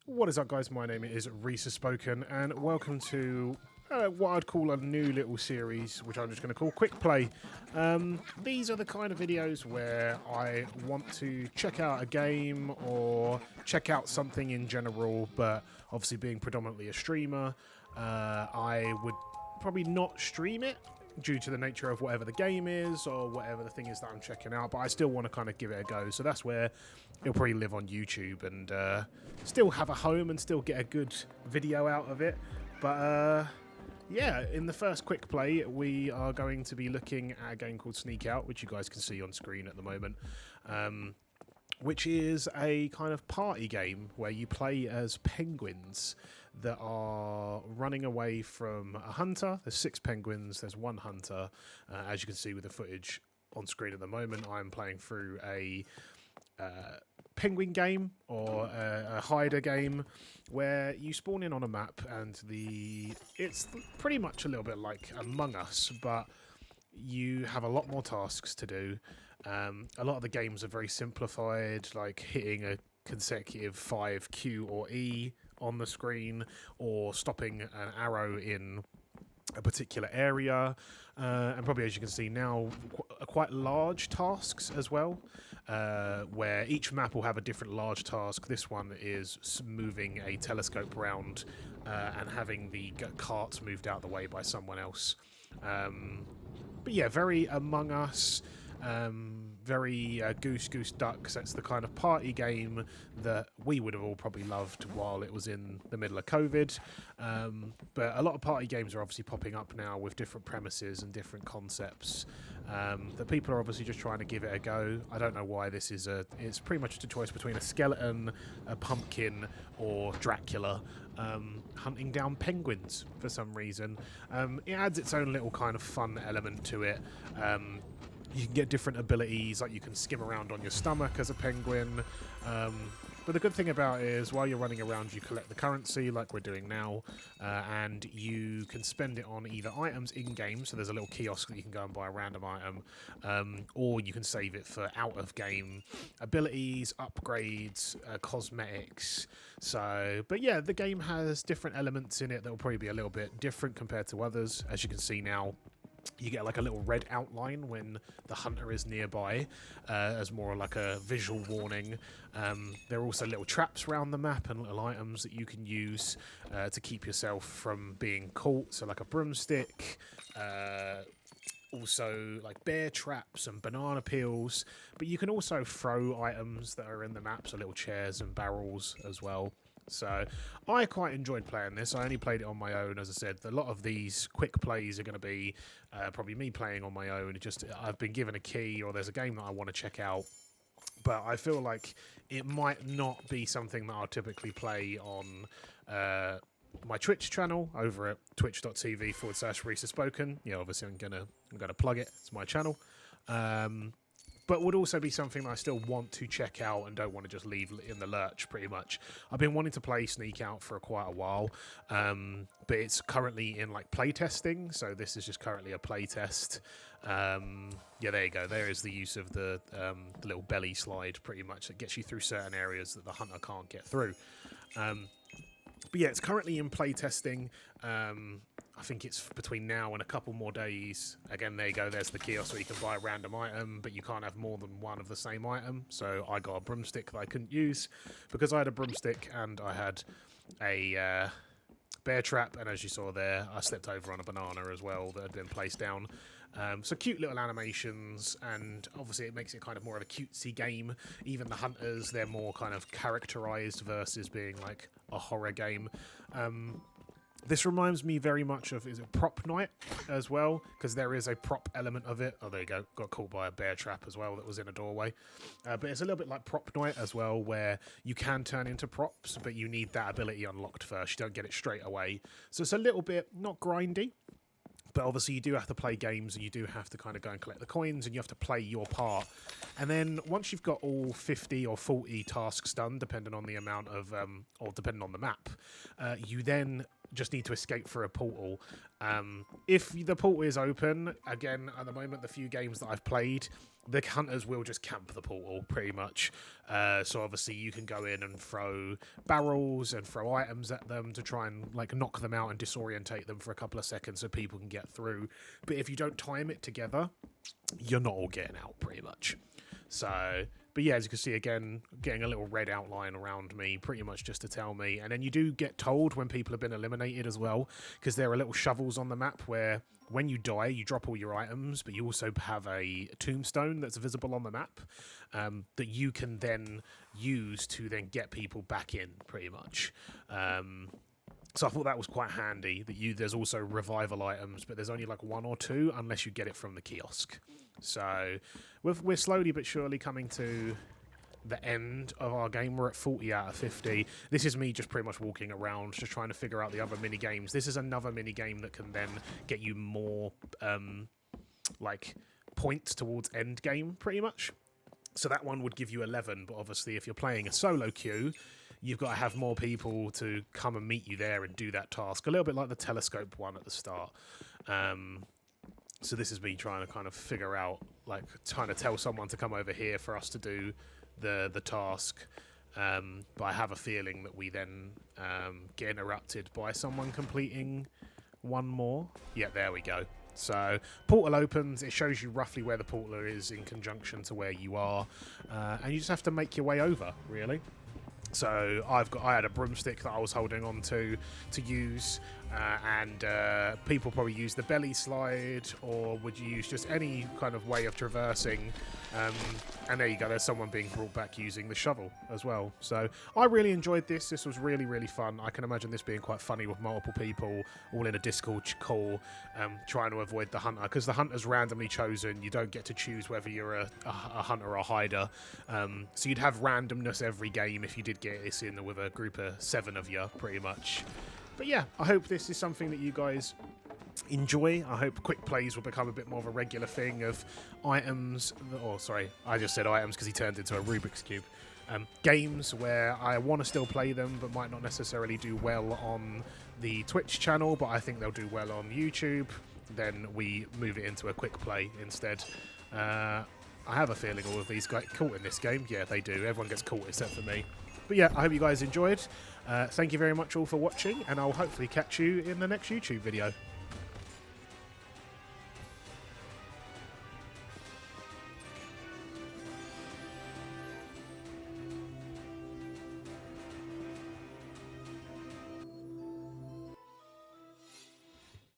What is up, guys? My name is Reese Has Spoken, and welcome to what I'd call a new little series, which I'm just going to call Quick Play. These are the kind of videos where I want to check out a game or check out something in general, but obviously being predominantly a streamer, I would probably not stream it due to the nature of whatever the game is or whatever the thing is that I'm checking out, but I still want to kind of give it a go. So that's where it'll probably live on YouTube and still have a home and still get a good video out of it. But yeah, in the first quick play, we are going to be looking at a game called Sneak Out, which you guys can see on screen at the moment, which is a kind of party game where you play as penguins that are running away from a hunter. There's 6 penguins, there's 1 hunter. As you can see with the footage on screen at the moment, I'm playing through a penguin game or a hider game where you spawn in on a map and it's pretty much a little bit like Among Us, but you have a lot more tasks to do. A lot of the games are very simplified, like hitting a consecutive 5 Q or E on the screen or stopping an arrow in a particular area, and probably, as you can see now, quite large tasks as well, where each map will have a different large task. This one is moving a telescope round and having the cart moved out the way by someone else. But yeah, very Among Us, very Goose Ducks. That's the kind of party game that we would have all probably loved while it was in the middle of COVID. But a lot of party games are obviously popping up now with different premises and different concepts that people are obviously just trying to give it a go. I don't know why this is it's pretty much just a choice between a skeleton, a pumpkin, or Dracula hunting down penguins for some reason. It adds its own little kind of fun element to it. You can get different abilities, like you can skim around on your stomach as a penguin. But the good thing about it is while you're running around, you collect the currency like we're doing now, and you can spend it on either items in-game, so there's a little kiosk that you can go and buy a random item, or you can save it for out-of-game abilities, upgrades, cosmetics. But yeah, the game has different elements in it that will probably be a little bit different compared to others. As you can see now, you get like a little red outline when the hunter is nearby, as more like a visual warning. There are also little traps around the map and little items that you can use to keep yourself from being caught. So like a broomstick, also like bear traps and banana peels. But you can also throw items that are in the map, so little chairs and barrels as well. So I quite enjoyed playing this. I only played it on my own, as I said. A lot of these quick plays are going to be probably me playing on my own. I've been given a key or there's a game that I want to check out. But I feel like it might not be something that I'll typically play on my Twitch channel over at twitch.tv/Reese Has Spoken. Yeah, obviously I'm gonna plug it. It's my channel. But would also be something that I still want to check out and don't want to just leave in the lurch, pretty much. I've been wanting to play Sneak Out for quite a while, but it's currently in like play testing, so this is just currently a play test. Yeah, there you go. There is the use of the little belly slide, pretty much, that gets you through certain areas that the hunter can't get through. But yeah, it's currently in play testing. I think it's between now and a couple more days. Again, there you go. There's the kiosk where you can buy a random item, but you can't have more than one of the same item. So I got a broomstick that I couldn't use because I had a broomstick and I had a bear trap. And as you saw there, I stepped over on a banana as well that had been placed down. So cute little animations, and obviously it makes it kind of more of a cutesy game. Even the hunters, they're more kind of characterized versus being like a horror game. This reminds me very much of, is it Prop Night as well? Because there is a prop element of it. Oh, there you go. Got caught by a bear trap as well that was in a doorway. But it's a little bit like Prop Night as well, where you can turn into props, but you need that ability unlocked first. You don't get it straight away. So it's a little bit, not grindy, but obviously you do have to play games and you do have to kind of go and collect the coins and you have to play your part. And then once you've got all 50 or 40 tasks done, depending on the amount of, or depending on the map, you then just need to escape through a portal. If the portal is open, again, at the moment, the few games that I've played, the hunters will just camp the portal pretty much. So obviously you can go in and throw barrels and throw items at them to try and like knock them out and disorientate them for a couple of seconds so people can get through. But if you don't time it together, you're not all getting out pretty much. So, but yeah, as you can see again, getting a little red outline around me pretty much just to tell me. And then you do get told when people have been eliminated as well, because there are little shovels on the map where when you die, you drop all your items, but you also have a tombstone that's visible on the map that you can then use to then get people back in, pretty much. So I thought that was quite handy, that there's also revival items, but there's only like 1 or 2 unless you get it from the kiosk. So we're slowly but surely coming to the end of our game. We're at 40 out of 50. This is me just pretty much walking around, just trying to figure out the other mini games. This is another mini game that can then get you more like points towards end game, pretty much. So that one would give you 11, but obviously if you're playing a solo queue, you've got to have more people to come and meet you there and do that task. A little bit like the telescope one at the start. So this is me trying to kind of figure out, like, trying to tell someone to come over here for us to do the task. But I have a feeling that we then get interrupted by someone completing one more. Yeah, there we go. So portal opens, it shows you roughly where the portal is in conjunction to where you are, and you just have to make your way over, really. So I had a broomstick that I was holding on to use, and people probably use the belly slide, or would you use just any kind of way of traversing, and there you go, there's someone being brought back using the shovel as well. So I really enjoyed this. This was really, really fun. I can imagine this being quite funny with multiple people all in a Discord call, trying to avoid the hunter, because the hunter's randomly chosen. You don't get to choose whether you're a hunter or a hider, so you'd have randomness every game if you did get this in with a group of 7 of you, pretty much. But yeah, I hope this is something that you guys enjoy. I hope quick plays will become a bit more of a regular thing of items, sorry, I just said items because he turned into a Rubik's Cube. Games where I want to still play them but might not necessarily do well on the Twitch channel, but I think they'll do well on YouTube. Then we move it into a quick play instead. I have a feeling all of these get caught in this game. Yeah, they do. Everyone gets caught except for me. But yeah, I hope you guys enjoyed. Thank you very much all for watching, and I'll hopefully catch you in the next YouTube video.